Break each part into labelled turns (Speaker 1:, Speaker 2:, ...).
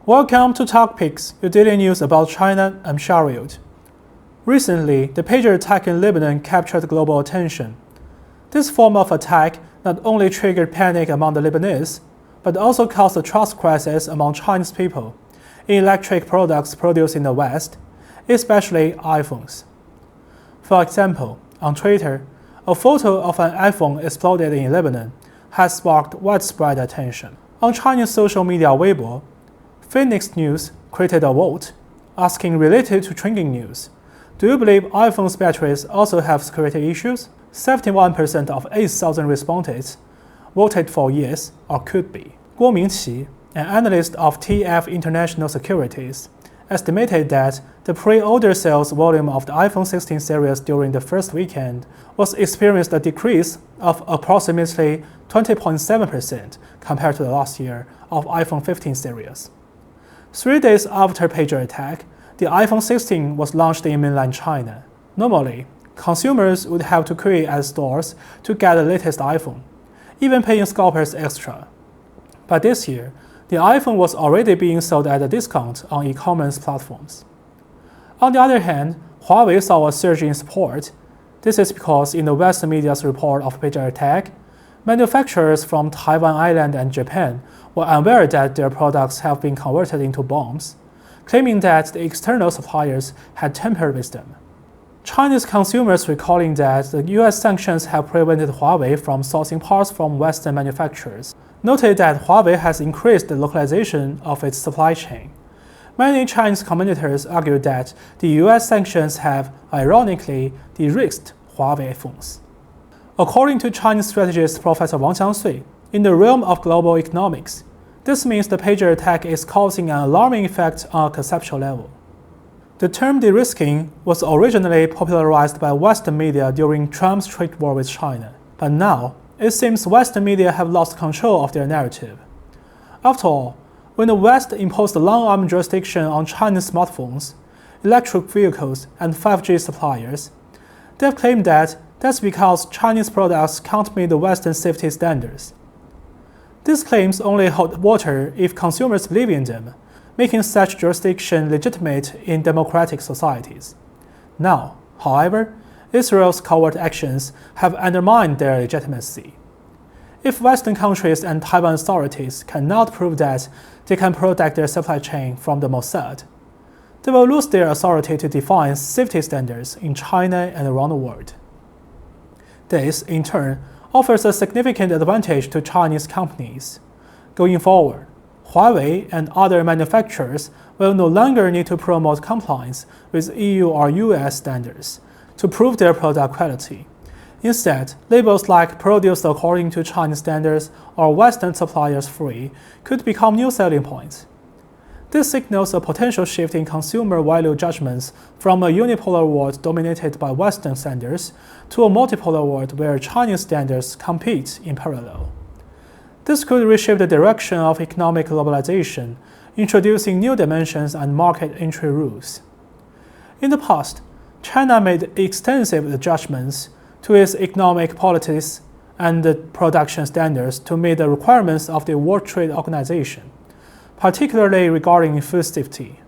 Speaker 1: Welcome to TalkPix, your daily news about China. I'm Shariot. Recently, the pager attack in Lebanon captured global attention. This form of attack not only triggered panic among the Lebanese, but also caused a trust crisis among Chinese people in electric products produced in the West, especially iPhones. For example, on Twitter, a photo of an iPhone exploded in Lebanon has sparked widespread attention. On Chinese social media Weibo, Phoenix News created a vote asking related to trending news, do you believe iPhone's batteries also have security issues? 71% of 8,000 respondents voted for yes or could be. Guo Mingqi, an analyst of TF International Securities, estimated that the pre-order sales volume of the iPhone 16 series during the first weekend was experienced a decrease of approximately 20.7% compared to the last year of iPhone 15 series. 3 days after pager attack, the iPhone 16 was launched in mainland China. Normally, consumers would have to queue at stores to get the latest iPhone, even paying scalpers extra. But this year, the iPhone was already being sold at a discount on e-commerce platforms. On the other hand, Huawei saw a surge in support. This is because in the Western media's report of pager attack, manufacturers from Taiwan Island and Japan were unaware that their products have been converted into bombs, claiming that the external suppliers had tampered with them. Chinese consumers recalling that the US sanctions have prevented Huawei from sourcing parts from Western manufacturers, noted that Huawei has increased the localization of its supply chain. Many Chinese commentators argue that the US sanctions have, ironically, de-risked Huawei phones. According to Chinese strategist Professor Wang Qiangsui, in the realm of global economics, this means the pager attack is causing an alarming effect on a conceptual level. The term de-risking was originally popularized by Western media during Trump's trade war with China, but now it seems Western media have lost control of their narrative. After all, when the West imposed long-arm jurisdiction on Chinese smartphones, electric vehicles, and 5G suppliers, they've claimed that that's because Chinese products can't meet the Western safety standards. These claims only hold water if consumers believe in them, making such jurisdiction legitimate in democratic societies. Now, however, Israel's covert actions have undermined their legitimacy. If Western countries and Taiwan authorities cannot prove that they can protect their supply chain from the Mossad, they will lose their authority to define safety standards in China and around the world. This, in turn, offers a significant advantage to Chinese companies. Going forward, Huawei and other manufacturers will no longer need to promote compliance with EU or US standards to prove their product quality. Instead, labels like produced according to Chinese standards or Western suppliers free could become new selling points. This signals a potential shift in consumer value judgments from a unipolar world dominated by Western standards to a multipolar world where Chinese standards compete in parallel. This could reshape the direction of economic globalization, introducing new dimensions and market entry rules. In the past, China made extensive adjustments to its economic policies and production standards to meet the requirements of the World Trade Organization, particularly regarding food safety.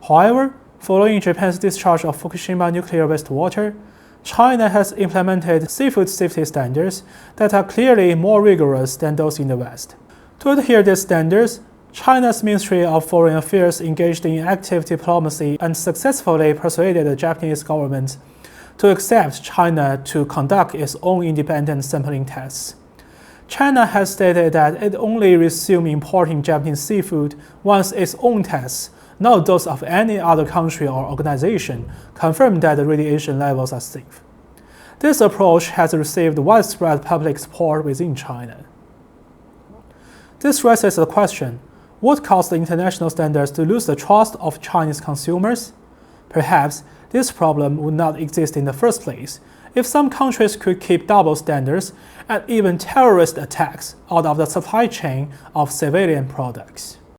Speaker 1: However, following Japan's discharge of Fukushima nuclear wastewater, China has implemented seafood safety standards that are clearly more rigorous than those in the West. To adhere to these standards, China's Ministry of Foreign Affairs engaged in active diplomacy and successfully persuaded the Japanese government to accept China to conduct its own independent sampling tests. China has stated that it only resumed importing Japanese seafood once its own tests, not those of any other country or organization, confirm that the radiation levels are safe. This approach has received widespread public support within China. This raises the question, what caused the international standards to lose the trust of Chinese consumers? Perhaps this problem would not exist in the first place if some countries could keep double standards and even terrorist attacks out of the supply chain of civilian products.